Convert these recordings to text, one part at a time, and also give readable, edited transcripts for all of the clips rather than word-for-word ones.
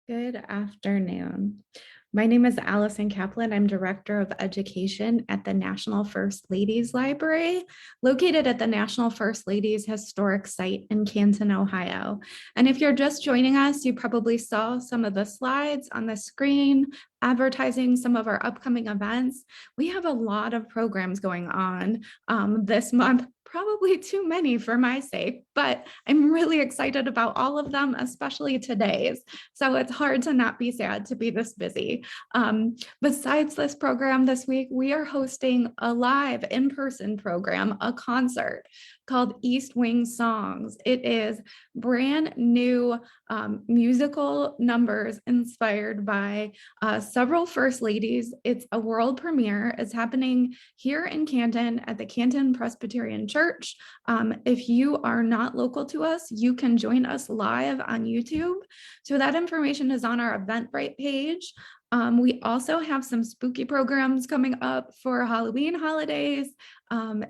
Good afternoon. My name is Allison Kaplan. I'm Director of Education at the National First Ladies Library, located at the National First Ladies Historic Site in Canton, Ohio. And if you're just joining us, you probably saw some of the slides on the screen advertising some of our upcoming events. We have a lot of programs going on this month, probably too many for my sake, but I'm really excited about all of them, especially today's. So it's hard to not be sad to be this busy. Besides this program this week, we are hosting a live in-person program, a concert called East Wing Songs. It is brand new musical numbers inspired by several First Ladies. It's a world premiere. It's happening here in Canton at the Canton Presbyterian Church. If you are not local to us, you can join us live on YouTube. So that information is on our Eventbrite page. We also have some spooky programs coming up for Halloween holidays.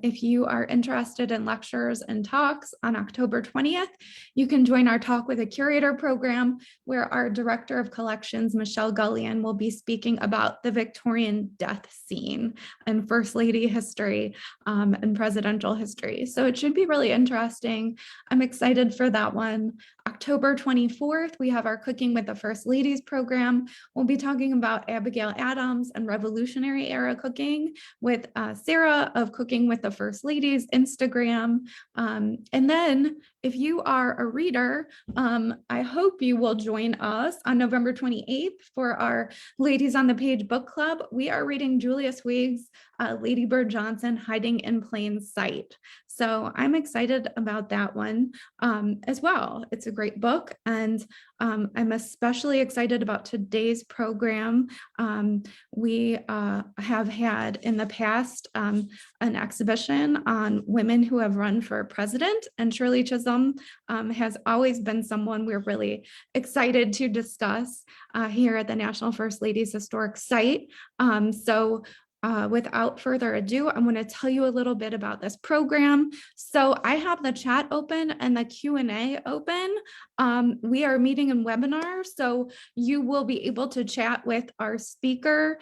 If you are interested in lectures and talks on October 20th, you can join our Talk with a Curator program where our Director of Collections, Michelle Gullion, will be speaking about the Victorian death scene and First Lady history and presidential history. So it should be really interesting. I'm excited for that one. October 24th, we have our Cooking with the First Ladies program. We'll be talking about Abigail Adams and Revolutionary era cooking with Sarah of Cooking with the First Ladies Instagram. And then if you are a reader, I hope you will join us on November 28th for our Ladies on the Page book club. We are reading Julius Weig's Lady Bird Johnson, Hiding in Plain Sight. So I'm excited about that one as well. It's a great book, and I'm especially excited about today's program. We have had in the past an exhibition on women who have run for president, and Shirley Chisholm has always been someone we're really excited to discuss here at the National First Ladies Historic Site. Without further ado, I'm going to tell you a little bit about this program. So I have the chat open and the Q&A open. We are meeting in webinar, so you will be able to chat with our speaker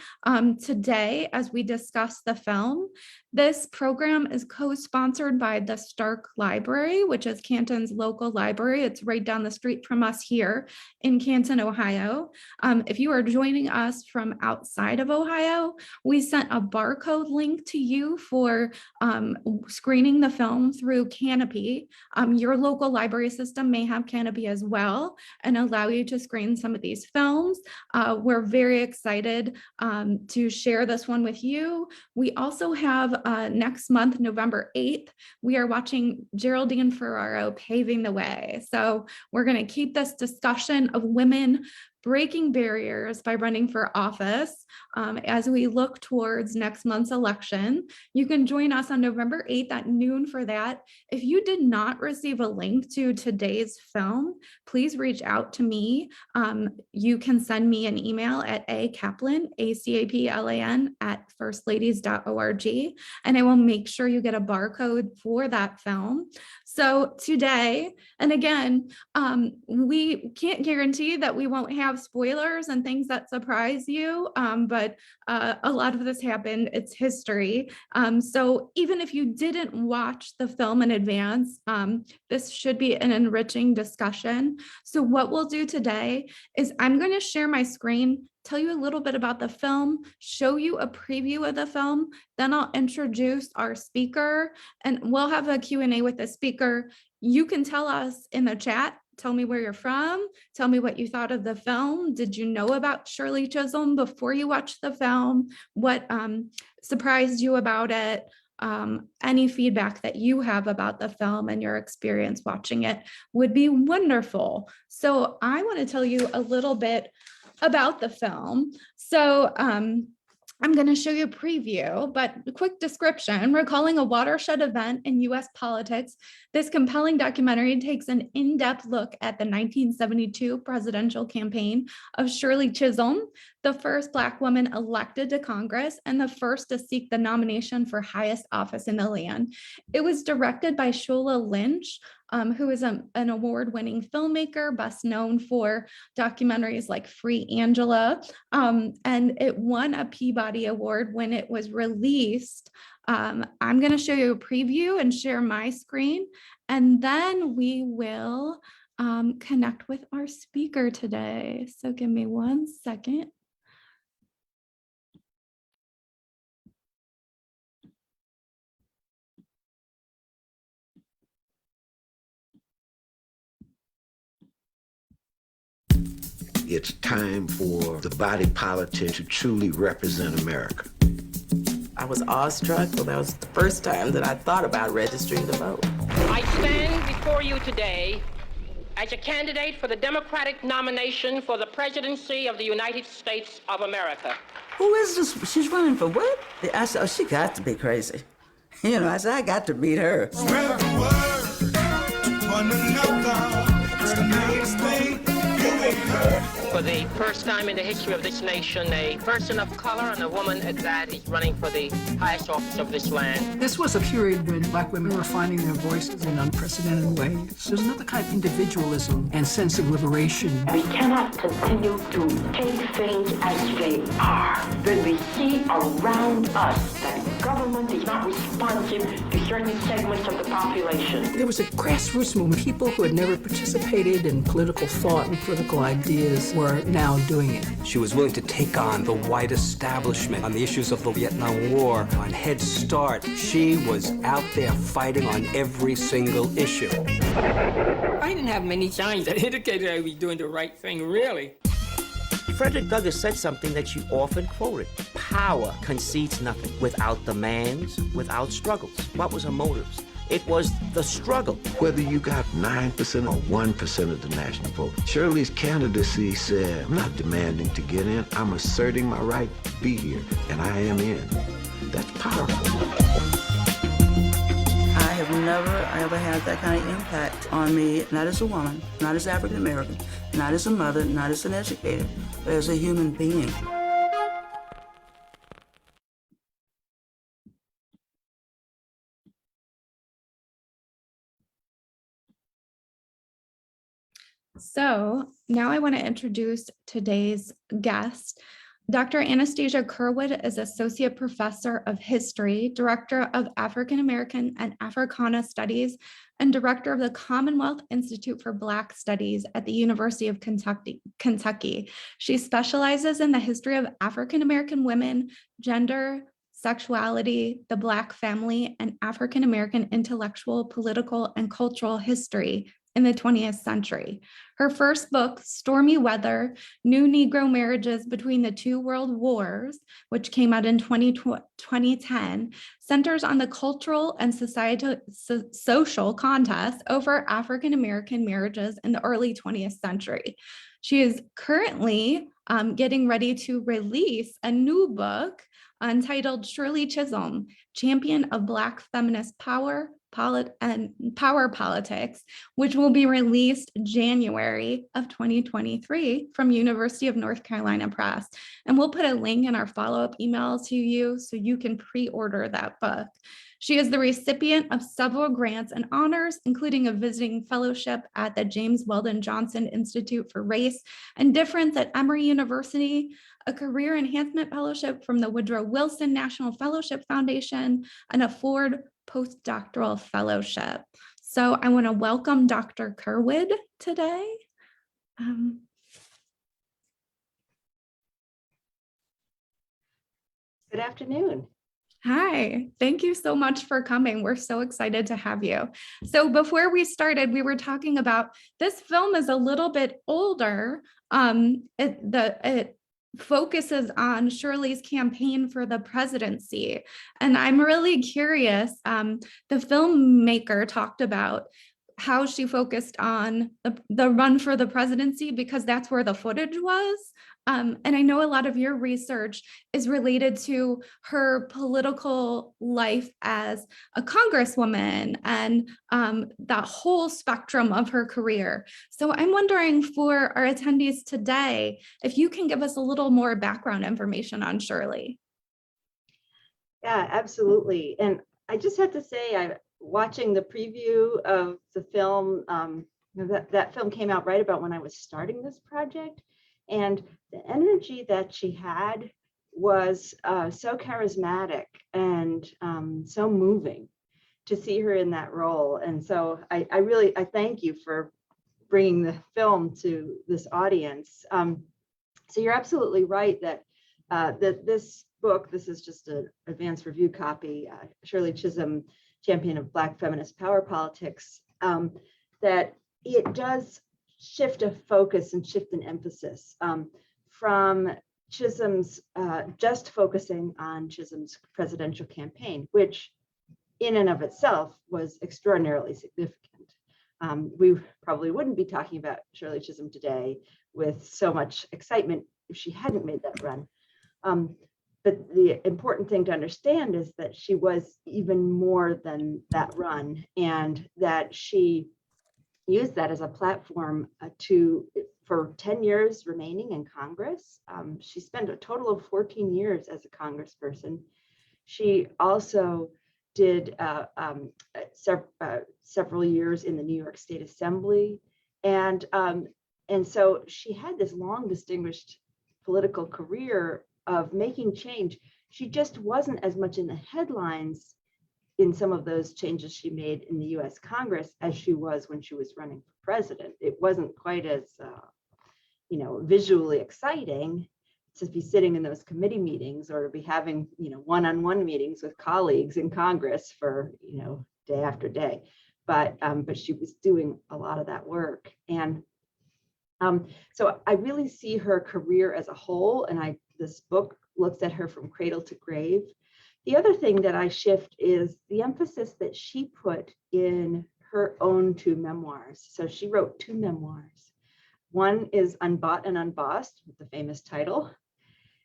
today as we discuss the film. This program is co-sponsored by the Stark Library, which is Canton's local library. It's right down the street from us here in Canton, Ohio. If you are joining us from outside of Ohio, we sent a barcode link to you for screening the film through Canopy. Your local library system may have Canopy as well and allow you to screen some of these films. We're very excited to share this one with you. We also have next month, November 8th, we are watching Geraldine Ferraro Paving the Way. So we're going to keep this discussion of women breaking barriers by running for office as we look towards next month's election. You can join us on November 8th at noon for that. If you did not receive a link to today's film, please reach out to me. You can send me an email at akaplan, ACAPLAN, at firstladies.org, and I will make sure you get a barcode for that film. So today, and again, we can't guarantee that we won't have spoilers and things that surprise you, but a lot of this happened. It's history. So even if you didn't watch the film in advance, this should be an enriching discussion. So what we'll do today is I'm going to share my screen, tell you a little bit about the film, show you a preview of the film, then I'll introduce our speaker, and we'll have a Q&A with the speaker. You can tell us in the chat, tell me where you're from, tell me what you thought of the film. Did you know about Shirley Chisholm before you watched the film? What surprised you about it? Any feedback that you have about the film and your experience watching it would be wonderful. So I want to tell you a little bit about the film. So I'm going to show you a preview, but a quick description. Recalling a watershed event in U.S. politics, this compelling documentary takes an in-depth look at the 1972 presidential campaign of Shirley Chisholm, the first Black woman elected to Congress and the first to seek the nomination for highest office in the land. It was directed by Shola Lynch, who is an award-winning filmmaker, best known for documentaries like Free Angela. And it won a Peabody Award when it was released. I'm going to show you a preview and share my screen, and then we will connect with our speaker today. So give me 1 second. It's time for the body politic to truly represent America. I was awestruck, but that was the first time that I thought about registering to vote. I stand before you today as a candidate for the Democratic nomination for the presidency of the United States of America. Who is this? She's running for what? I said, oh, she got to be crazy. You know, I said, I got to meet her. Spread the word, one another, it's the next thing you ain't heard. For the first time in the history of this nation, a person of color and a woman at that is running for the highest office of this land. This was a period when Black women were finding their voices in unprecedented ways. There's another kind of individualism and sense of liberation. We cannot continue to take things as they are. When we see around us that government is not responsive to certain segments of the population. There was a grassroots movement. People who had never participated in political thought and political ideas were now doing it. She was willing to take on the white establishment on the issues of the Vietnam War, on Head Start. She was out there fighting on every single issue. I didn't have many signs that indicated I was doing the right thing, really. Frederick Douglass said something that she often quoted. Power concedes nothing. Without demands, without struggles. What was her motives? It was the struggle. Whether you got 9% or 1% of the national vote, Shirley's candidacy said, I'm not demanding to get in, I'm asserting my right to be here, and I am in. That's powerful. I have never, ever had that kind of impact on me, not as a woman, not as African American, not as a mother, not as an educator, but as a human being. So now I want to introduce today's guest. Dr. Anastasia Curwood is Associate Professor of History, Director of African American and Africana Studies, and Director of the Commonwealth Institute for Black Studies at the University of Kentucky. She specializes in the history of African American women, gender, sexuality, the Black family, and African American intellectual, political, and cultural history in the 20th century. Her first book, Stormy Weather, New Negro Marriages Between the Two World Wars, which came out in 2010, centers on the cultural and social contest over African American marriages in the early 20th century. She is currently getting ready to release a new book entitled Shirley Chisholm, Champion of Black Feminist Power, and Power Politics, which will be released January of 2023 from University of North Carolina Press. And we'll put a link in our follow-up email to you so you can pre-order that book. She is the recipient of several grants and honors, including a visiting fellowship at the James Weldon Johnson Institute for Race and Difference at Emory University, a career enhancement fellowship from the Woodrow Wilson National Fellowship Foundation, and a Ford postdoctoral fellowship. So I want to welcome Dr. Curwood today. Good afternoon. Hi, thank you so much for coming. We're so excited to have you. So before we started, we were talking about this film is a little bit older. It focuses on Shirley's campaign for the presidency. And I'm really curious, the filmmaker talked about how she focused on the run for the presidency because that's where the footage was. And I know a lot of your research is related to her political life as a congresswoman and that whole spectrum of her career. So I'm wondering for our attendees today, if you can give us a little more background information on Shirley. Yeah, absolutely. And I just have to say, watching the preview of the film, that film came out right about when I was starting this project, and the energy that she had was so charismatic and so moving to see her in that role. And so I thank you for bringing the film to this audience. So you're absolutely right that this book, this is just an advanced review copy, Shirley Chisholm, Champion of Black Feminist Power Politics, that it does shift a focus and shift an emphasis from Chisholm's just focusing on Chisholm's presidential campaign, which in and of itself was extraordinarily significant. We probably wouldn't be talking about Shirley Chisholm today with so much excitement if she hadn't made that run. But the important thing to understand is that she was even more than that run, and that she used that as a platform for 10 years remaining in Congress. She spent a total of 14 years as a congressperson. She also did several years in the New York State Assembly. And so she had this long, distinguished political career of making change. She just wasn't as much in the headlines in some of those changes she made in the US Congress as she was when she was running for president. It wasn't quite as visually exciting to be sitting in those committee meetings or to be having one-on-one meetings with colleagues in Congress for day after day. But she was doing a lot of that work. And so I really see her career as a whole, and this book looks at her from cradle to grave. The other thing that I shift is the emphasis that she put in her own two memoirs. So she wrote two memoirs. One is Unbought and Unbossed, with the famous title,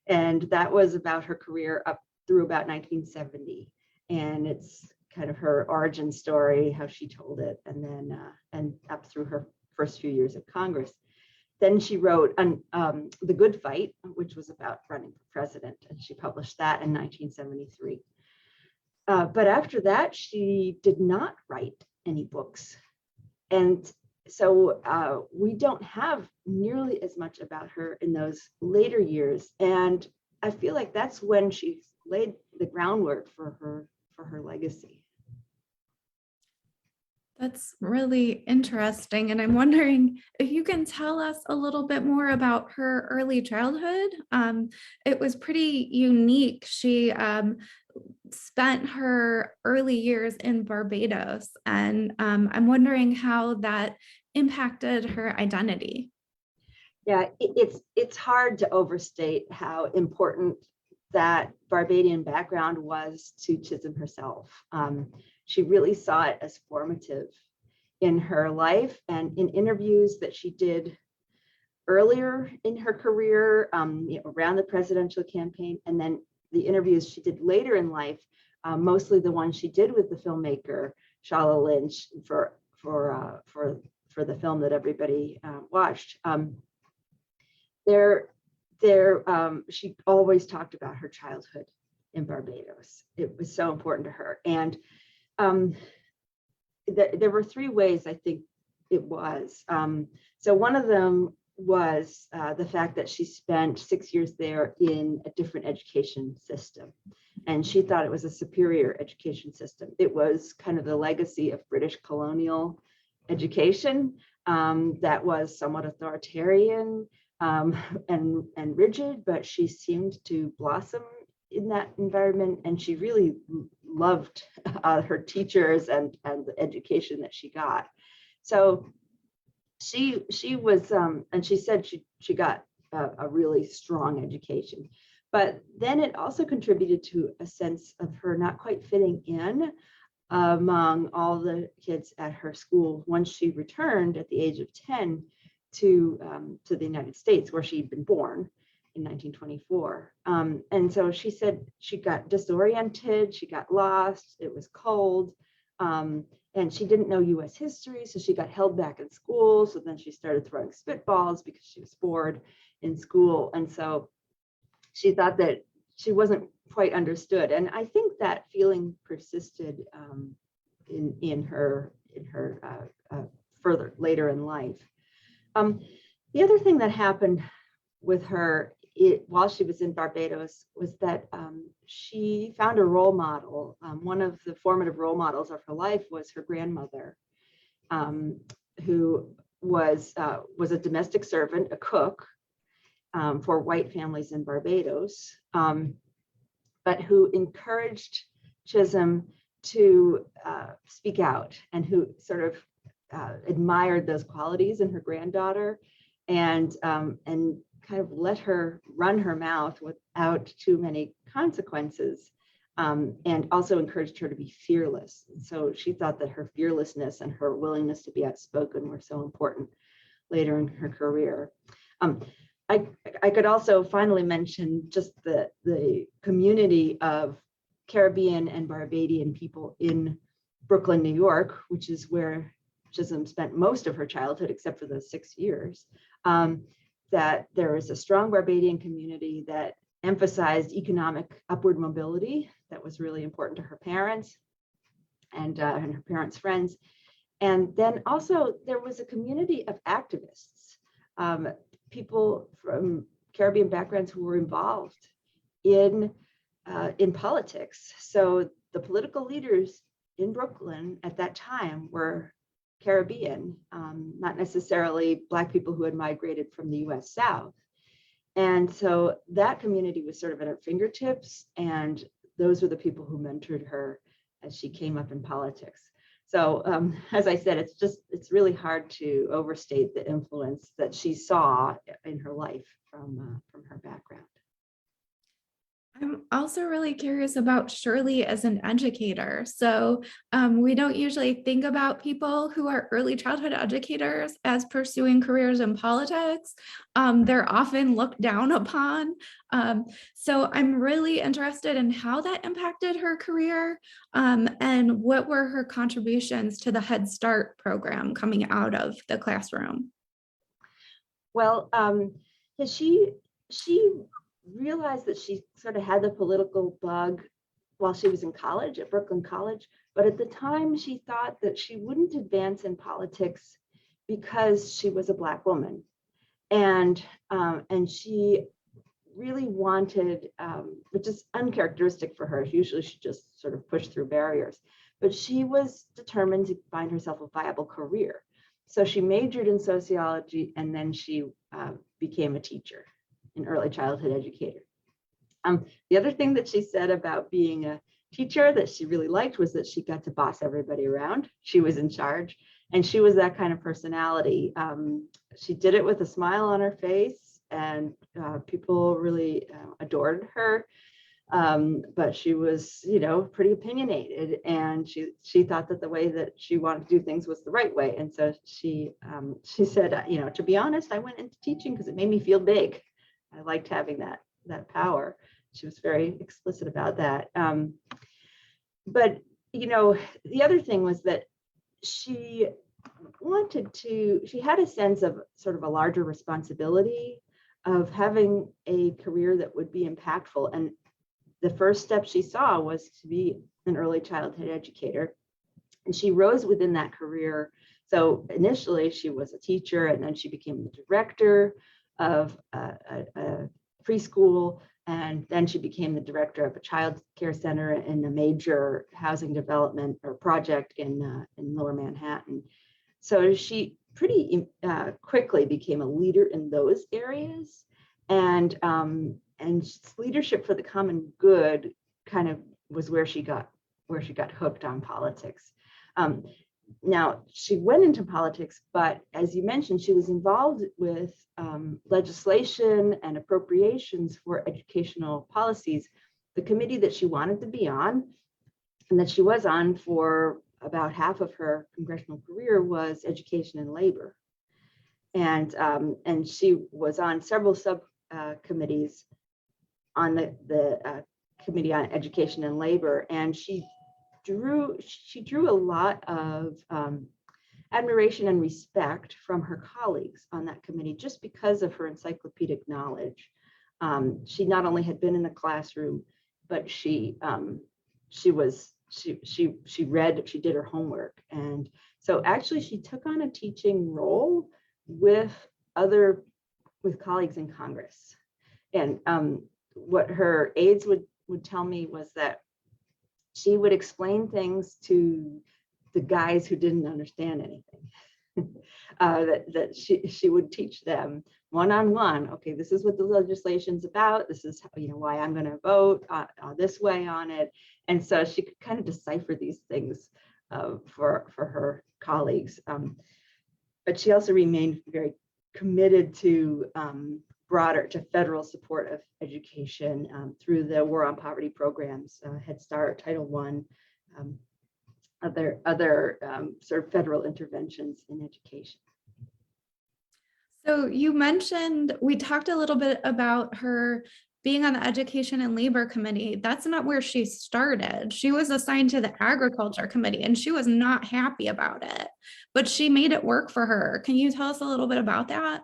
and that was about her career up through about 1970. And it's kind of her origin story, how she told it, and then and up through her first few years of Congress. Then she wrote The Good Fight, which was about running for president, and she published that in 1973. But after that, she did not write any books. And so we don't have nearly as much about her in those later years. And I feel like that's when she laid the groundwork for her legacy. That's really interesting. And I'm wondering if you can tell us a little bit more about her early childhood. It was pretty unique. She spent her early years in Barbados, and I'm wondering how that impacted her identity. Yeah, it's hard to overstate how important that Barbadian background was to Chisholm herself. She really saw it as formative in her life, and in interviews that she did earlier in her career, around the presidential campaign, and then the interviews she did later in life, mostly the ones she did with the filmmaker Shala Lynch for the film that everybody watched. She always talked about her childhood in Barbados. It was so important to her. And there were three ways I think it was. So one of them was the fact that she spent 6 years there in a different education system. And she thought it was a superior education system. It was kind of the legacy of British colonial education that was somewhat authoritarian and rigid, but she seemed to blossom in that environment, and she really loved her teachers and the education that she got. So she was, and she said she got a really strong education, but then it also contributed to a sense of her not quite fitting in among all the kids at her school once she returned at the age of 10 to the United States, where she'd been born in 1924. And so she said she got disoriented, she got lost, it was cold, and she didn't know US history, so she got held back in school. So then she started throwing spitballs because she was bored in school. And so she thought that she wasn't quite understood. And I think that feeling persisted in her further later in life. The other thing that happened with her while she was in Barbados was that she found a role model. One of the formative role models of her life was her grandmother, who was a domestic servant, a cook for white families in Barbados, but who encouraged Chisolm to speak out, and who sort of admired those qualities in her granddaughter, and kind of let her run her mouth without too many consequences, and also encouraged her to be fearless. And so she thought that her fearlessness and her willingness to be outspoken were so important later in her career. I could also finally mention just the community of Caribbean and Barbadian people in Brooklyn, New York, which is where Chisolm spent most of her childhood, except for those 6 years. That there is a strong Barbadian community that emphasized economic upward mobility that was really important to her parents and her parents' friends. And then also there was a community of activists, people from Caribbean backgrounds who were involved in politics. So the political leaders in Brooklyn at that time were Caribbean, not necessarily Black people who had migrated from the US South. And so that community was sort of at her fingertips, and those were the people who mentored her as she came up in politics. So as I said, it's really hard to overstate the influence that she saw in her life from her background. I'm also really curious about Shirley as an educator. So we don't usually think about people who are early childhood educators as pursuing careers in politics. They're often looked down upon. So I'm really interested in how that impacted her career, and what were her contributions to the Head Start program coming out of the classroom? Well, she realized that she sort of had the political bug while she was in college at Brooklyn College, but at the time she thought that she wouldn't advance in politics because she was a Black woman, and she really wanted, which is uncharacteristic for her. Usually she just sort of pushed through barriers, but she was determined to find herself a viable career. So she majored in sociology, and then she became a teacher, an early childhood educator. The other thing that she said about being a teacher that she really liked was that she got to boss everybody around. She was in charge, and she was that kind of personality. She did it with a smile on her face, and people really adored her. But she was, pretty opinionated, and she thought that the way that she wanted to do things was the right way. And so she said, to be honest, I went into teaching because it made me feel big. I liked having that power. She was very explicit about that. But the other thing was that she had a sense of sort of a larger responsibility of having a career that would be impactful. And the first step she saw was to be an early childhood educator. And she rose within that career. So initially she was a teacher, and then she became the director of a preschool, and then she became the director of a child care center in a major housing development or project in Lower Manhattan. So she pretty quickly became a leader in those areas, and leadership for the common good kind of was where she got hooked on politics. Now, she went into politics, but as you mentioned, she was involved with legislation and appropriations for educational policies. The committee that she wanted to be on, and that she was on for about half of her congressional career, was Education and Labor. And she was on several subcommittees on the Committee on Education and Labor, and she drew a lot of admiration and respect from her colleagues on that committee just because of her encyclopedic knowledge. She not only had been in the classroom, but she she read, she did her homework. And so actually she took on a teaching role with colleagues in Congress. And what her aides would tell me was that she would explain things to the guys who didn't understand anything. that she would teach them one-on-one. Okay, this is what the legislation's about. This is why I'm going to vote this way on it. And so she could kind of decipher these things for her colleagues. But she also remained very committed to federal support of education through the War on Poverty programs, Head Start, Title I, other sort of federal interventions in education. So you mentioned, we talked a little bit about her being on the Education and Labor Committee. That's not where she started. She was assigned to the Agriculture Committee and she was not happy about it, but she made it work for her. Can you tell us a little bit about that?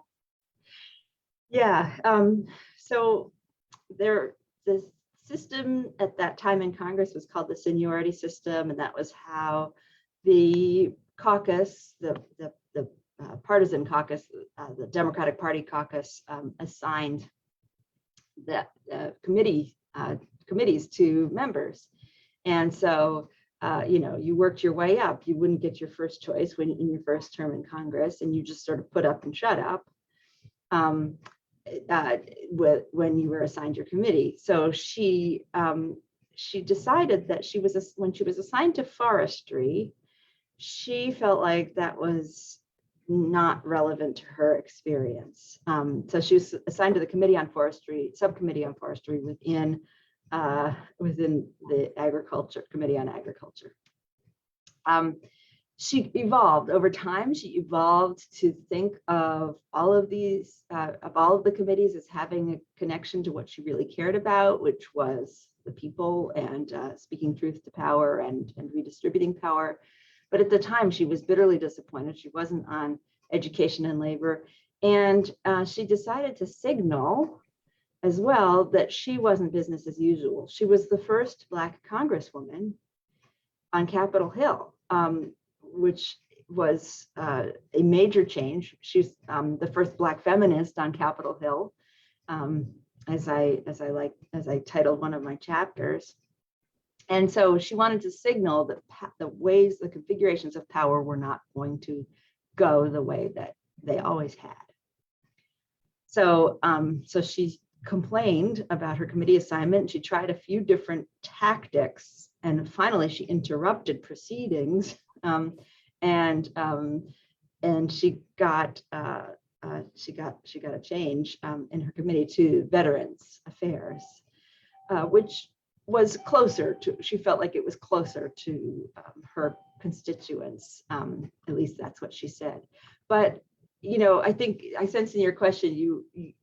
Yeah, so the system at that time in Congress was called the seniority system, and that was how the caucus, the partisan caucus, the Democratic Party caucus, assigned that committees to members. And so you worked your way up. You wouldn't get your first choice in your first term in Congress, and you just sort of put up and shut up when you were assigned your committee. So she decided that when she was assigned to forestry, she felt like that was not relevant to her experience. So she was assigned to the subcommittee on forestry within the Committee on Agriculture. She evolved over time. She evolved to think of all of the committees as having a connection to what she really cared about, which was the people and speaking truth to power and redistributing power. But at the time, she was bitterly disappointed. She wasn't on education and labor. And she decided to signal as well that she wasn't business as usual. She was the first Black Congresswoman on Capitol Hill, which was a major change. She's the first Black feminist on Capitol Hill, as I titled one of my chapters. And so she wanted to signal that the configurations of power were not going to go the way that they always had. So, so she complained about her committee assignment. She tried a few different tactics, and finally she interrupted proceedings, and she got a change in her committee to Veterans Affairs, which was closer to, she felt like it was closer to her constituents. At least that's what she said. But I think I sense in your question,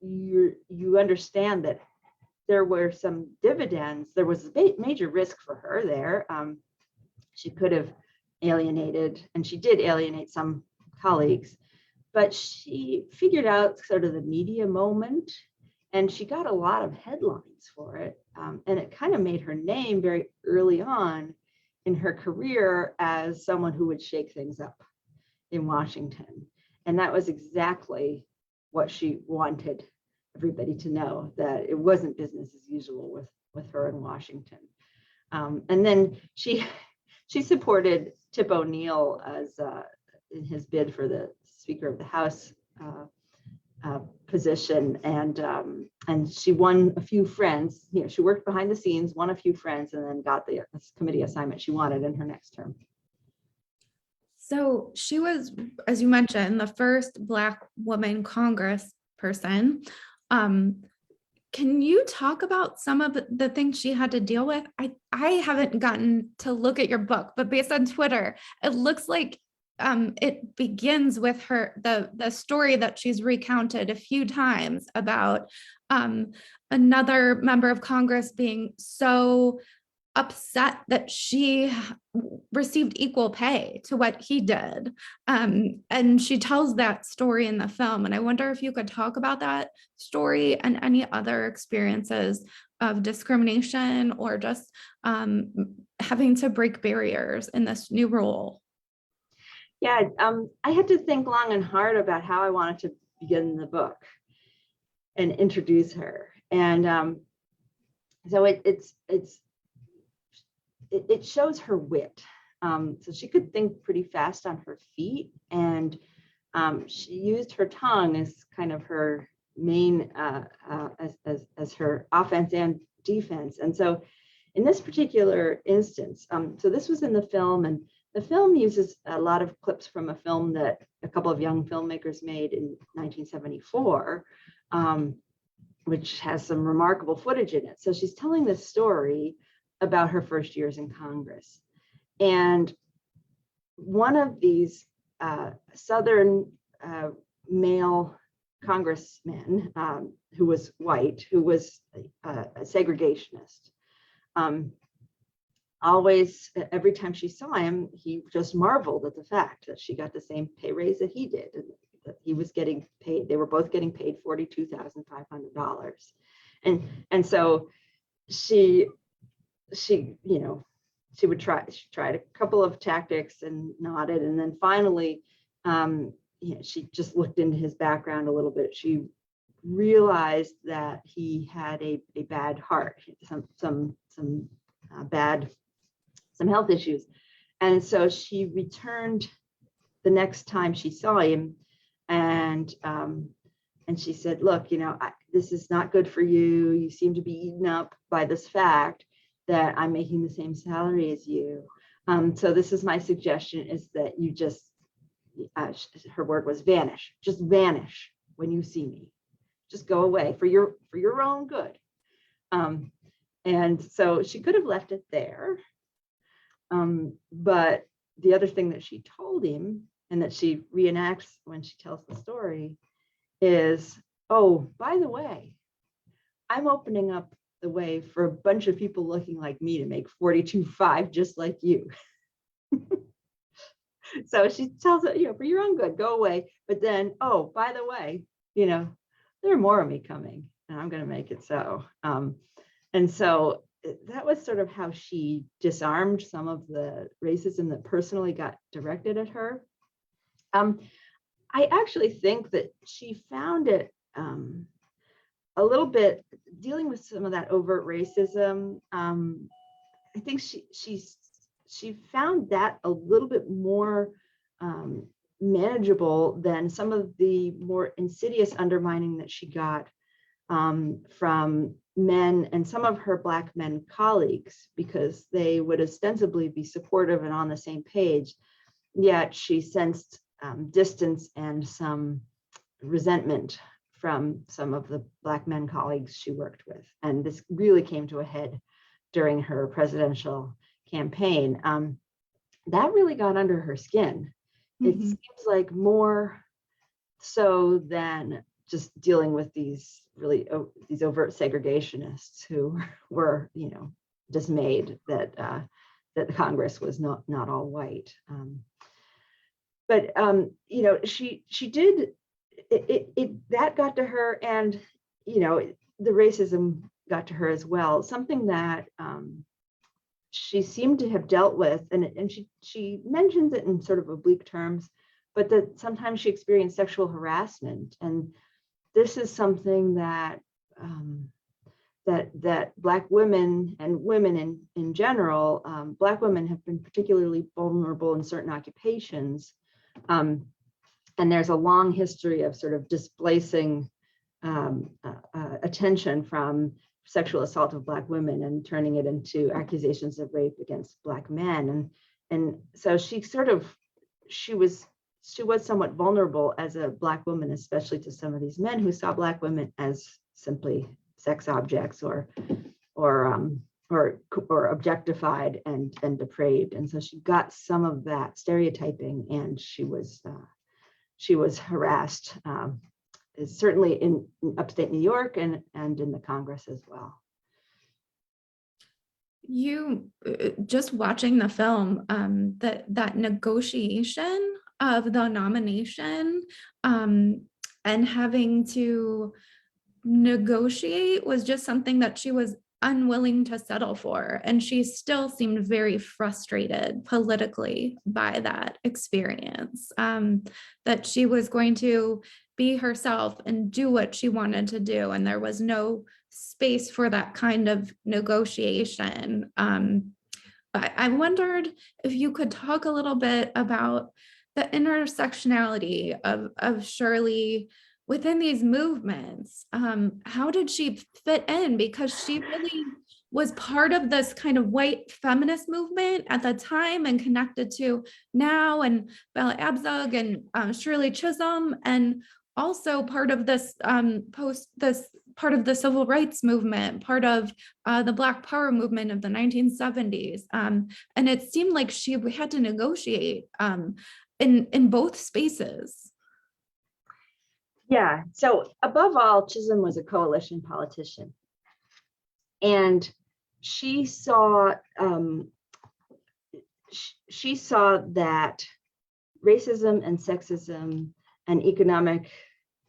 you understand that there were some dividends. There was a major risk for her there. She could have alienated, and she did alienate some colleagues, but she figured out sort of the media moment, and she got a lot of headlines for it. And it kind of made her name very early on in her career as someone who would shake things up in Washington. And that was exactly what she wanted everybody to know, that it wasn't business as usual with her in Washington. And then she supported Tip O'Neill as in his bid for the Speaker of the House position, and she won a few friends. She worked behind the scenes, won a few friends, and then got the committee assignment she wanted in her next term. So she was, as you mentioned, the first Black woman Congress person. Can you talk about some of the things she had to deal with? I haven't gotten to look at your book, but based on Twitter, it looks like it begins with the story that she's recounted a few times about another member of Congress being so upset that she received equal pay to what he did. And she tells that story in the film. And I wonder if you could talk about that story and any other experiences of discrimination or just having to break barriers in this new role? Yeah, I had to think long and hard about how I wanted to begin the book and introduce her. And so it shows her wit. So she could think pretty fast on her feet, and she used her tongue as kind of her main as her offense and defense. And so in this particular instance, so this was in the film, and the film uses a lot of clips from a film that a couple of young filmmakers made in 1974, which has some remarkable footage in it. So she's telling this story about her first years in Congress. And one of these Southern male congressmen who was white, who was a segregationist, always, every time she saw him, he just marveled at the fact that she got the same pay raise that he did, and that he was getting paid. They were both getting paid $42,500. And so she would she tried a couple of tactics and nodded, and then finally she just looked into his background a little bit. She realized that he had a bad heart, some health issues. And so she returned the next time she saw him, and she said, look, this is not good for you. You seem to be eaten up by this fact that I'm making the same salary as you. So this is my suggestion, is that you just, her word was vanish, just vanish when you see me. Just go away for your own good. And so she could have left it there. But the other thing that she told him, and that she reenacts when she tells the story, is, oh, by the way, I'm opening up the way for a bunch of people looking like me to make $42,500 just like you. So she tells it, for your own good, go away. But then, oh, by the way, there are more of me coming, and I'm going to make it so. And so that was sort of how she disarmed some of the racism that personally got directed at her. I actually think that she found it a little bit, dealing with some of that overt racism. I think she found that a little bit more manageable than some of the more insidious undermining that she got from men and some of her Black men colleagues, because they would ostensibly be supportive and on the same page, yet she sensed distance and some resentment from some of the Black men colleagues she worked with. And this really came to a head during her presidential campaign. That really got under her skin. It seems like more so than just dealing with these overt segregationists who were, dismayed that that Congress was not all white. But she did it that got to her, and the racism got to her as well. Something that she seemed to have dealt with, and she mentions it in sort of oblique terms, but that sometimes she experienced sexual harassment, and this is something that that Black women and women in general, Black women have been particularly vulnerable in certain occupations, and there's a long history of sort of displacing attention from sexual assault of Black women and turning it into accusations of rape against Black men, and so she was somewhat vulnerable as a Black woman, especially to some of these men who saw Black women as simply sex objects or objectified and depraved. And so she got some of that stereotyping, and she was harassed, certainly in upstate New York and in the Congress as well. You just watching the film, that negotiation of the nomination and having to negotiate was just something that she was unwilling to settle for. And she still seemed very frustrated politically by that experience, that she was going to be herself and do what she wanted to do. And there was no space for that kind of negotiation. But I wondered if you could talk a little bit about the intersectionality of Shirley within these movements. How did she fit in? Because she really was part of this kind of white feminist movement at the time and connected to now, and Bella Abzug and Shirley Chisholm, and also part of this part of the civil rights movement, part of the Black Power movement of the 1970s. And it seemed like she had to negotiate in both spaces. Yeah, so above all, Chisholm was a coalition politician. And she saw that racism and sexism and economic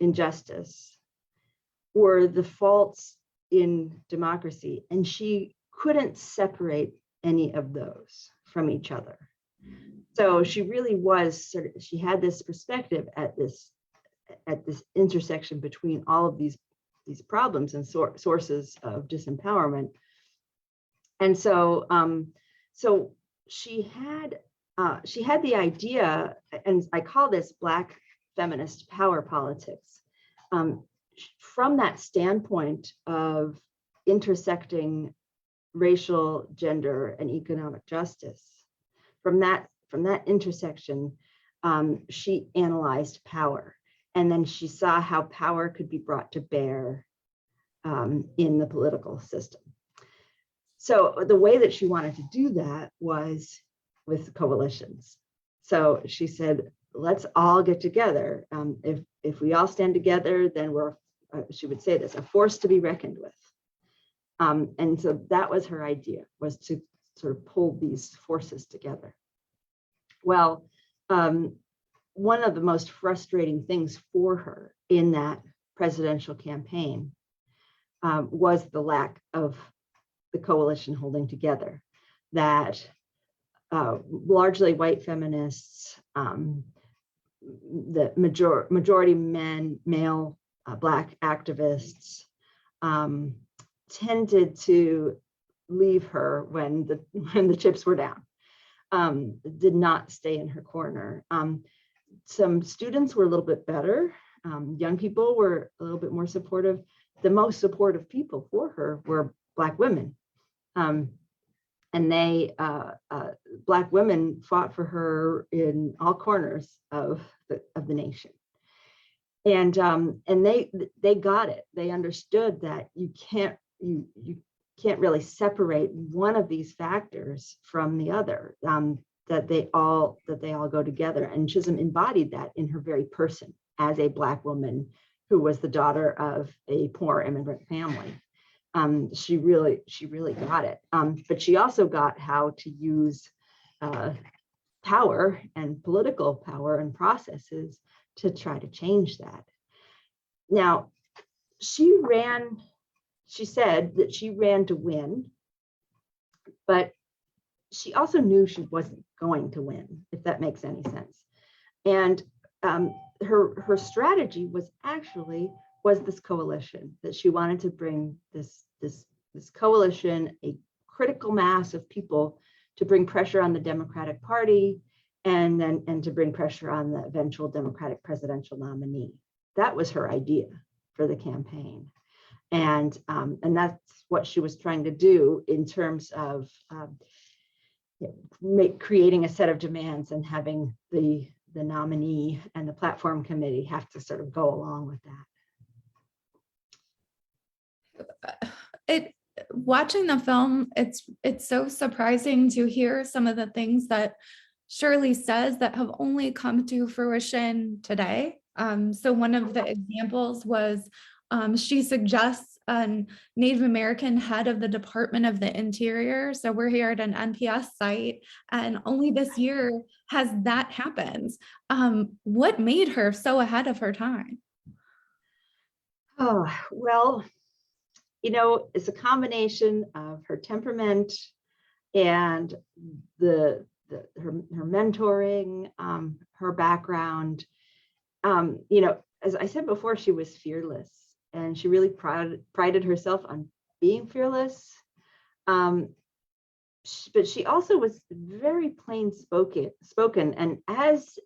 injustice were the faults in democracy, and she couldn't separate any of those from each other. So she really was she had this perspective at this intersection between all of these problems and sources of disempowerment. And so so she had the idea, and I call this Black feminist power politics, from that standpoint of intersecting racial, gender, and economic justice. From that intersection, she analyzed power, and then she saw how power could be brought to bear in the political system. So the way that she wanted to do that was with coalitions. So she said, let's all get together. If we all stand together, then we're, she would say this, a force to be reckoned with. And so that was her idea, was to sort of pull these forces together. Well, one of the most frustrating things for her in that presidential campaign was the lack of the coalition holding together, that largely white feminists, the majority male Black activists tended to leave her when the chips were down, did not stay in her corner. Some students were a little bit better. Young people were a little bit more supportive. The most supportive people for her were Black women. And Black women fought for her in all corners of the nation. And they got it. They understood that you can't really separate one of these factors from the other, that they all go together. And Chisholm embodied that in her very person as a Black woman who was the daughter of a poor immigrant family. She really got it. But she also got how to use power and political power and processes to try to change that. Now, she said that she ran to win, but she also knew she wasn't going to win, if that makes any sense. And her strategy was this coalition, that she wanted to bring this coalition, a critical mass of people, to bring pressure on the Democratic Party and to bring pressure on the eventual Democratic presidential nominee. That was her idea for the campaign. And that's what she was trying to do in terms of creating a set of demands and having the nominee and the platform committee have to sort of go along with that. Watching the film, it's so surprising to hear some of the things that Shirley says that have only come to fruition today. So one of the examples was she suggests a Native American head of the Department of the Interior. So we're here at an NPS site, and only this year has that happened. What made her so ahead of her time? Oh, well, it's a combination of her temperament and her mentoring, her background. As I said before, she was fearless, and she really prided herself on being fearless. But she also was very plain spoken, and as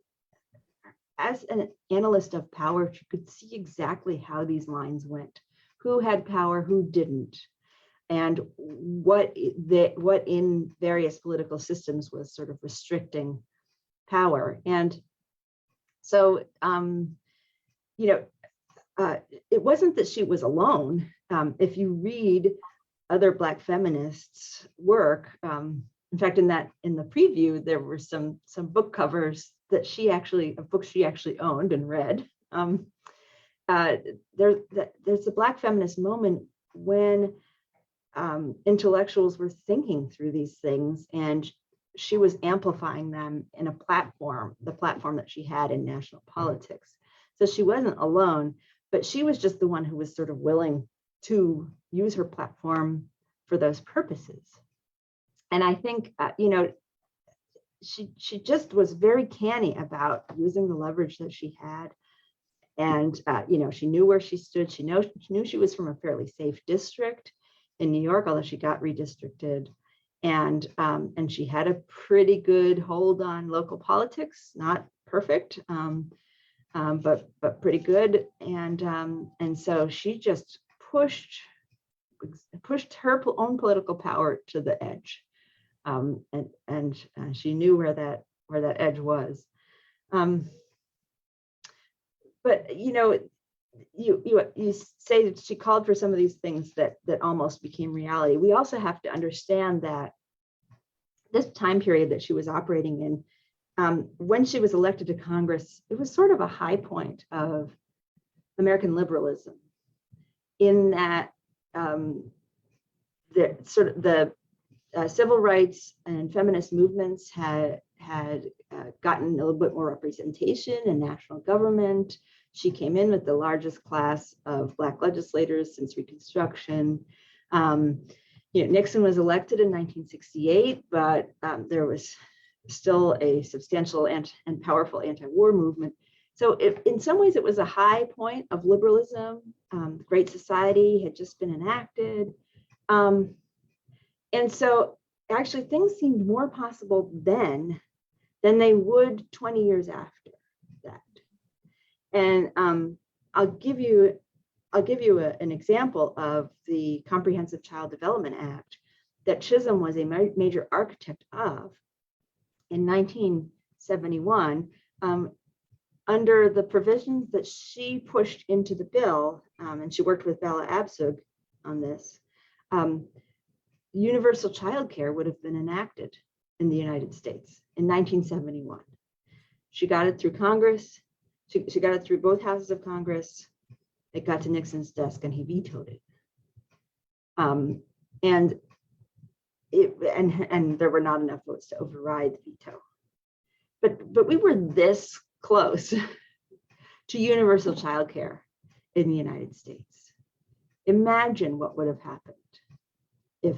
an analyst of power, she could see exactly how these lines went, who had power, who didn't, and what in various political systems was sort of restricting power. And so, it wasn't that she was alone. If you read other Black feminists' work, in fact, in the preview, there were some book covers that of books she actually owned and read. There's a Black feminist moment when intellectuals were thinking through these things, and she was amplifying them in the platform that she had in national politics. So she wasn't alone, but she was just the one who was sort of willing to use her platform for those purposes. And I think, she just was very canny about using the leverage that she had. And, she knew where she stood. She knew she was from a fairly safe district in New York, although she got redistricted. And she had a pretty good hold on local politics, not perfect, but pretty good. And so she just pushed her own political power to the edge, and she knew where that edge was. But you say that she called for some of these things that almost became reality. We also have to understand that this time period that she was operating in, when she was elected to Congress, it was sort of a high point of American liberalism, in that the civil rights and feminist movements had gotten a little bit more representation in national government. She came in with the largest class of Black legislators since Reconstruction. Nixon was elected in 1968, but there was still a substantial and powerful anti-war movement. So in some ways it was a high point of liberalism. The Great Society had just been enacted. And so actually things seemed more possible then than they would 20 years after that. And I'll give you an example of the Comprehensive Child Development Act that Chisolm was a major architect of in 1971. Under the provisions that she pushed into the bill, and she worked with Bella Abzug on this, universal childcare would have been enacted in the United States in 1971. She got it through Congress. She got it through both houses of Congress. It got to Nixon's desk and he vetoed it. And there were not enough votes to override the veto. But we were this close to universal childcare in the United States. Imagine what would have happened if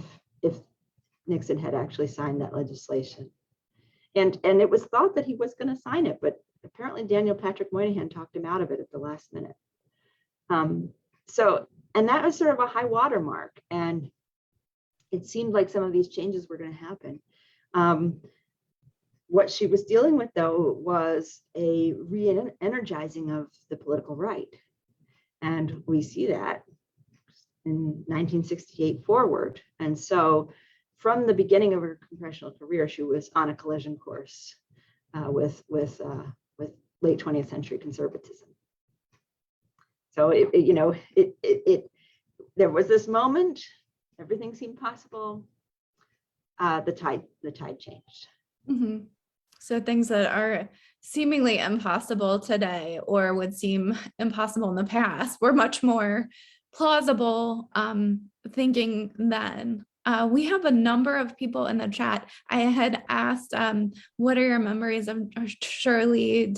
Nixon had actually signed that legislation. And it was thought that he was going to sign it, but apparently Daniel Patrick Moynihan talked him out of it at the last minute. And that was sort of a high watermark, and it seemed like some of these changes were going to happen. What she was dealing with, though, was a re-energizing of the political right. And we see that in 1968 forward. And so from the beginning of her congressional career, she was on a collision course with late 20th century conservatism. So there was this moment, everything seemed possible. The tide changed. Mm-hmm. So things that are seemingly impossible today, or would seem impossible in the past, were much more plausible thinking then. We have a number of people in the chat. I had asked, what are your memories of Shirley?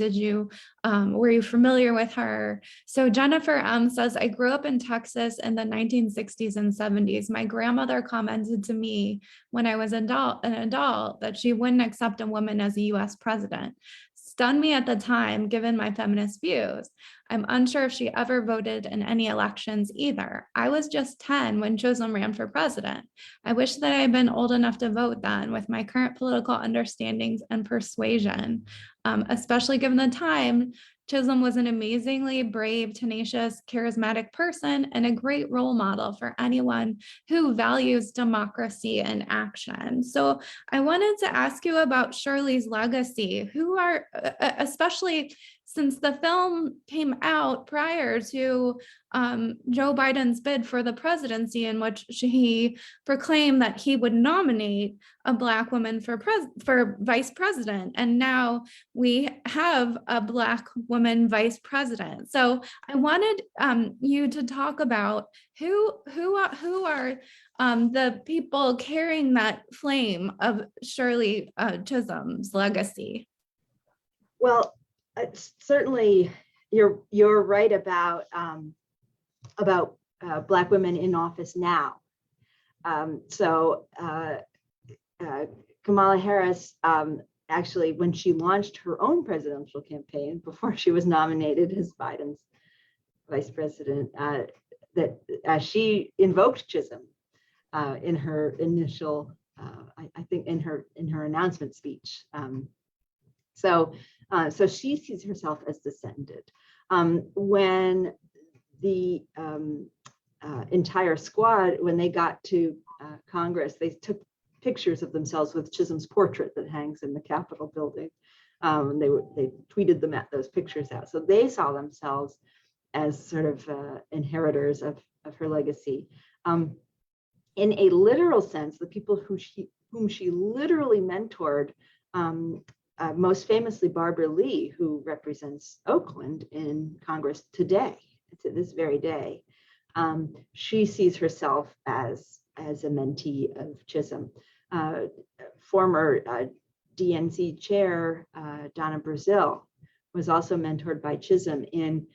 Were you familiar with her? So Jennifer M says, I grew up in Texas in the 1960s and 70s. My grandmother commented to me when I was an adult that she wouldn't accept a woman as a US president. Stunned me at the time, given my feminist views. I'm unsure if she ever voted in any elections either. I was just 10 when Chisolm ran for president. I wish that I had been old enough to vote then with my current political understandings and persuasion, especially given the time. Chisolm was an amazingly brave, tenacious, charismatic person and a great role model for anyone who values democracy and action. So I wanted to ask you about Shirley's legacy. Especially since the film came out prior to Joe Biden's bid for the presidency, in which he proclaimed that he would nominate a Black woman for vice president. And now we have a Black woman vice president. So I wanted you to talk about who are the people carrying that flame of Shirley Chisholm's legacy. Well, certainly you're right about Black women in office now. Kamala Harris, actually, when she launched her own presidential campaign before she was nominated as Biden's vice president, she invoked Chisolm in her initial, I think, in her announcement speech. So she sees herself as descended. When the entire squad, when they got to Congress, they took pictures of themselves with Chisolm's portrait that hangs in the Capitol building. They tweeted those pictures out. So they saw themselves as sort of inheritors of her legacy. In a literal sense, the people whom she literally mentored, most famously Barbara Lee, who represents Oakland in Congress today, to this very day, she sees herself as a mentee of Chisolm. Former DNC chair Donna Brazil was also mentored by Chisolm in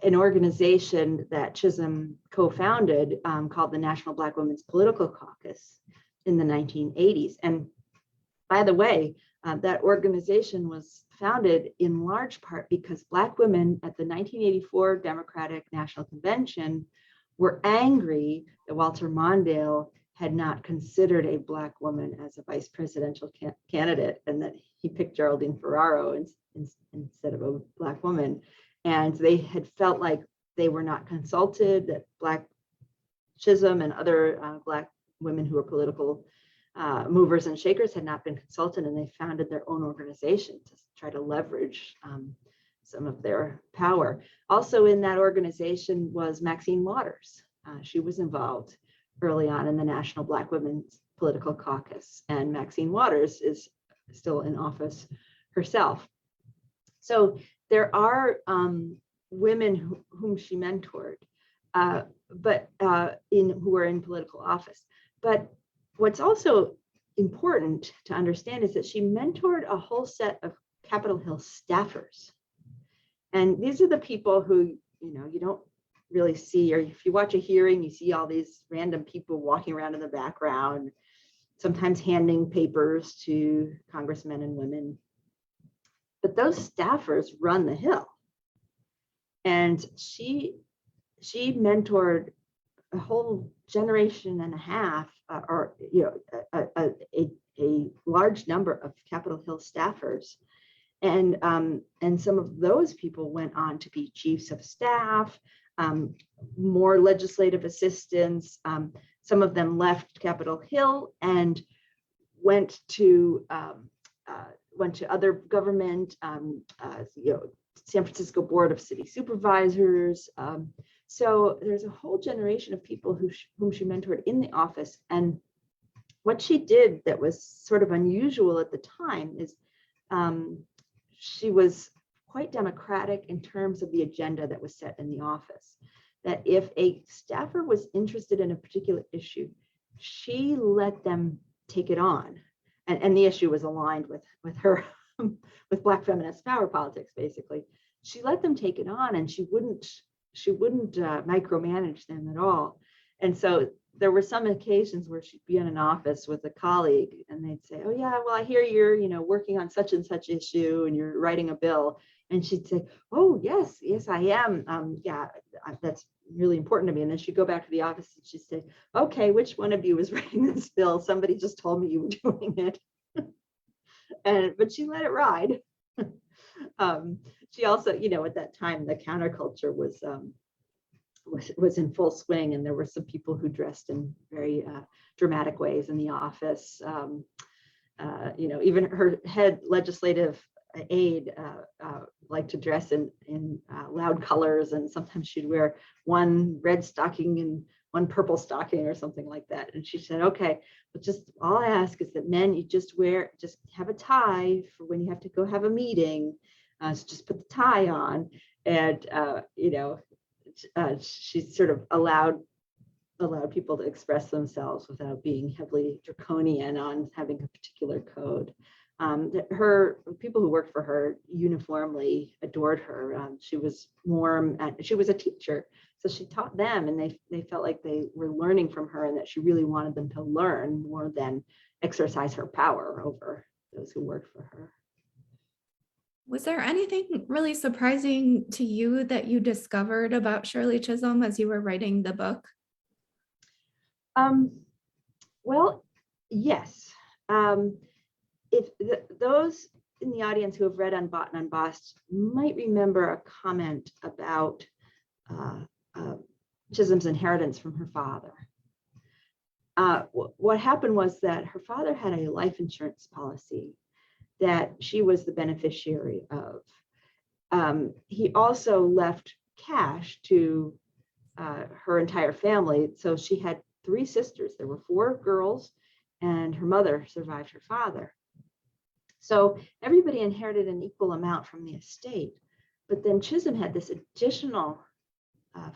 an organization that Chisolm co-founded called the National Black Women's Political Caucus in the 1980s. And by the way, that organization was founded in large part because Black women at the 1984 Democratic National Convention were angry that Walter Mondale had not considered a Black woman as a vice presidential candidate, and that he picked Geraldine Ferraro instead of a Black woman. And they had felt like they were not consulted, that Chisolm and other Black women who were political movers and shakers had not been consulted, and they founded their own organization to try to leverage some of their power. Also in that organization was Maxine Waters. She was involved early on in the National Black Women's Political Caucus, and Maxine Waters is still in office herself. So there are women whom she mentored, who are in political office. But what's also important to understand is that she mentored a whole set of Capitol Hill staffers. And these are the people who, you don't really see, or if you watch a hearing, you see all these random people walking around in the background, sometimes handing papers to congressmen and women. But those staffers run the Hill. And she mentored a whole generation and a half, a large number of Capitol Hill staffers. And some of those people went on to be chiefs of staff, more legislative assistants. Some of them left Capitol Hill and went to other government, San Francisco Board of City Supervisors. So there's a whole generation of people whom she mentored in the office. And what she did that was sort of unusual at the time is she was quite democratic in terms of the agenda that was set in the office. That if a staffer was interested in a particular issue, she let them take it on. And the issue was aligned with her, with Black feminist power politics, basically. She let them take it on, and she wouldn't micromanage them at all. And so there were some occasions where she'd be in an office with a colleague and they'd say, oh yeah, well, I hear you're, working on such and such issue and you're writing a bill. And she'd say, oh yes, I am. Yeah, that's really important to me. And then she'd go back to the office and she'd say, okay, which one of you is writing this bill? Somebody just told me you were doing it. But she let it ride. She also, at that time, the counterculture was in full swing, and there were some people who dressed in very dramatic ways in the office. Even her head legislative aide liked to dress in loud colors, and sometimes she'd wear one red stocking and one purple stocking or something like that. And she said, okay, but just all I ask is that men, you just have a tie for when you have to go have a meeting. So just put the tie on. And she sort of allowed people to express themselves without being heavily draconian on having a particular code. Her people who worked for her uniformly adored her. She was warm, and she was a teacher, so she taught them, and they felt like they were learning from her, and that she really wanted them to learn more than exercise her power over those who worked for her. Was there anything really surprising to you that you discovered about Shirley Chisholm as you were writing the book? Well, yes. If those in the audience who have read Unbought and Unbossed might remember a comment about Chisholm's inheritance from her father. What happened was that her father had a life insurance policy that she was the beneficiary of. He also left cash to her entire family. So she had 3 sisters. There were 4 girls, and her mother survived her father. So everybody inherited an equal amount from the estate. But then Chisolm had this additional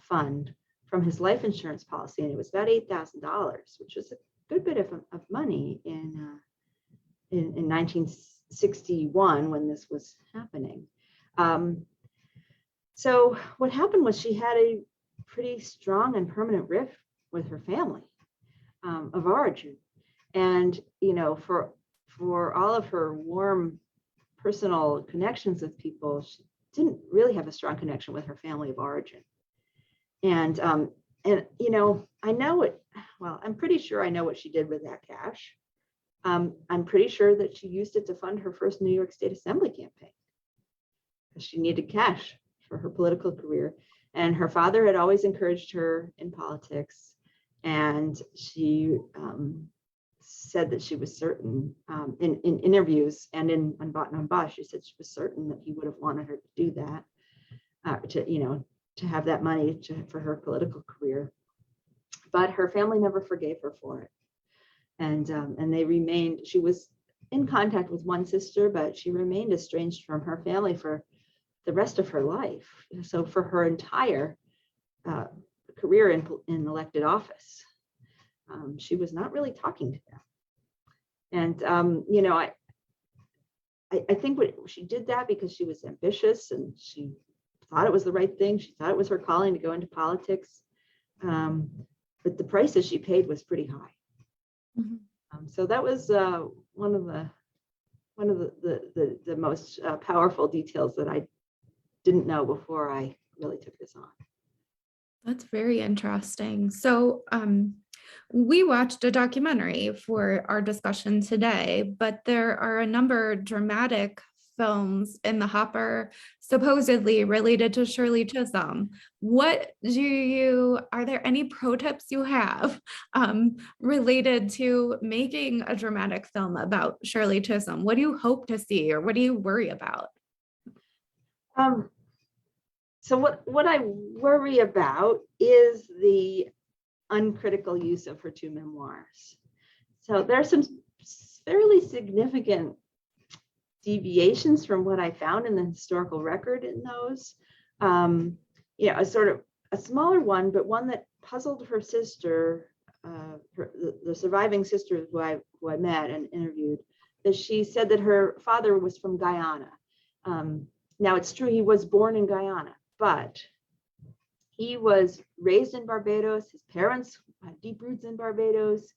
fund from his life insurance policy, and it was about $8,000, which was a good bit of money in 1961 when this was happening. So what happened was she had a pretty strong and permanent rift with her family of origin. And, for all of her warm personal connections with people, she didn't really have a strong connection with her family of origin. And I know it, well, I'm pretty sure I know what she did with that cash. I'm pretty sure that she used it to fund her first New York State Assembly campaign, because she needed cash for her political career. And her father had always encouraged her in politics. And she said that she was certain in interviews and in Unbought and Unbossed, she said she was certain that he would have wanted her to do that, to have that money for her political career. But her family never forgave her for it. And they remained, she was in contact with one sister, but she remained estranged from her family for the rest of her life. So for her entire career in elected office, she was not really talking to them. And, I think she did that because she was ambitious and she thought it was the right thing. She thought it was her calling to go into politics. But the prices she paid was pretty high. Mm-hmm. So that was one of the most powerful details that I didn't know before I really took this on. That's very interesting. So we watched a documentary for our discussion today, but there are a number of dramatic films in the hopper supposedly related to Shirley Chisholm. Are there any pro tips you have related to making a dramatic film about Shirley Chisholm? What do you hope to see, or what do you worry about? So what I worry about is the uncritical use of her 2 memoirs. So there's some fairly significant deviations from what I found in the historical record in those. A sort of a smaller one, but one that puzzled her sister, the surviving sister who I met and interviewed, that she said that her father was from Guyana. Now it's true he was born in Guyana, but he was raised in Barbados. His parents had deep roots in Barbados.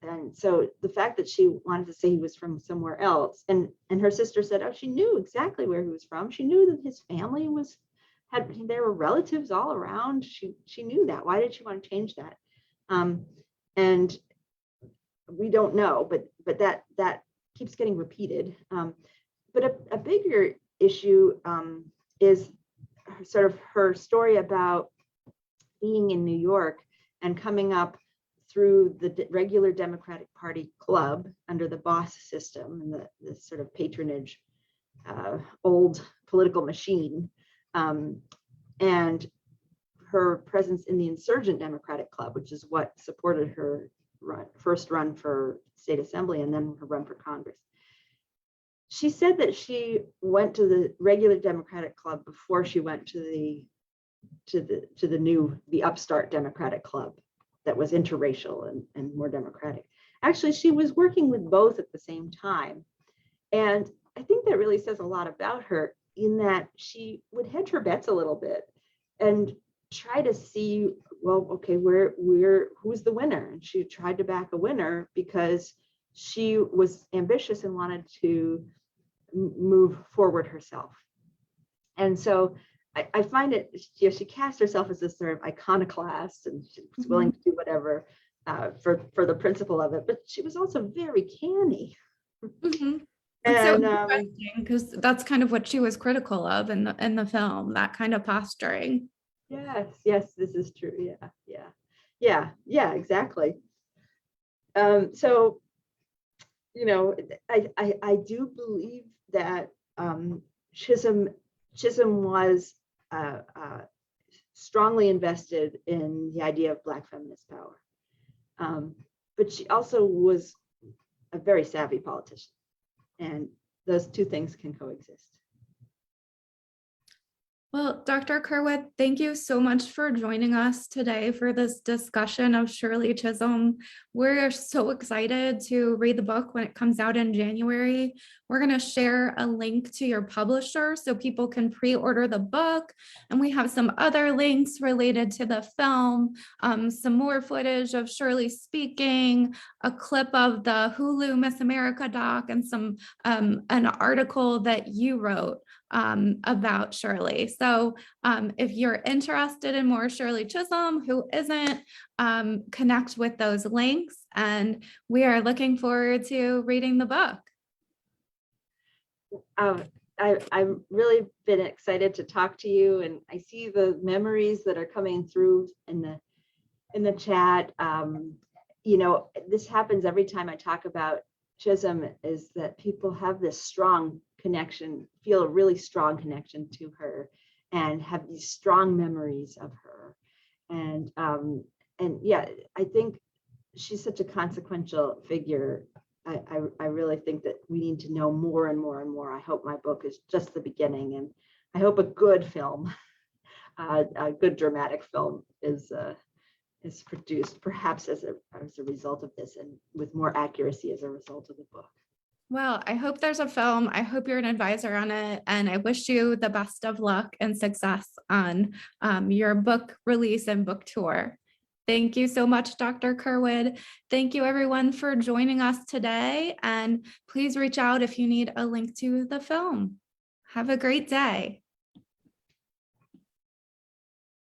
And so the fact that she wanted to say he was from somewhere else, and her sister said, oh, she knew exactly where he was from. She knew that his family there were relatives all around. She knew that. Why did she want to change that? And we don't know, but that keeps getting repeated. But a bigger issue is sort of her story about being in New York and coming up through the regular Democratic Party club under the boss system and the sort of patronage, old political machine, and her presence in the insurgent Democratic Club, which is what supported her first run for state assembly and then her run for Congress. She said that she went to the regular Democratic Club before she went to the upstart Democratic Club that was interracial and more democratic. Actually, she was working with both at the same time. And I think that really says a lot about her, in that she would hedge her bets a little bit and try to see, well, okay, who's the winner? And she tried to back a winner because she was ambitious and wanted to move forward herself. And so I find it, she cast herself as this sort of iconoclast, and she was willing to do whatever for the principle of it, but she was also very canny. It's so interesting because that's kind of what she was critical of in the film, that kind of posturing. Yes, this is true. Yeah, exactly. So, I do believe that Chisolm was strongly invested in the idea of Black feminist power, but she also was a very savvy politician, and those two things can coexist. Well, Dr. Curwood, thank you so much for joining us today for this discussion of Shirley Chisholm. We're so excited to read the book when it comes out in January. We're going to share a link to your publisher so people can pre-order the book. And we have some other links related to the film, some more footage of Shirley speaking, a clip of the Hulu Miss America doc, and an article that you wrote about Shirley. So if you're interested in more Shirley Chisholm, who isn't, connect with those links, and we are looking forward to reading the book. I've really been excited to talk to you, and I see the memories that are coming through in the chat. This happens every time I talk about Chisholm, is that people have this strong connection, feel a really strong connection to her, and have these strong memories of her. And yeah, I think she's such a consequential figure. I really think that we need to know more and more and more. I hope my book is just the beginning, and I hope a good film, a good dramatic film is produced, perhaps as a result of this, and with more accuracy as a result of the book. Well, I hope there's a film. I hope you're an advisor on it, and I wish you the best of luck and success on your book release and book tour. Thank you so much, Dr. Curwood. Thank you, everyone, for joining us today, and please reach out if you need a link to the film. Have a great day.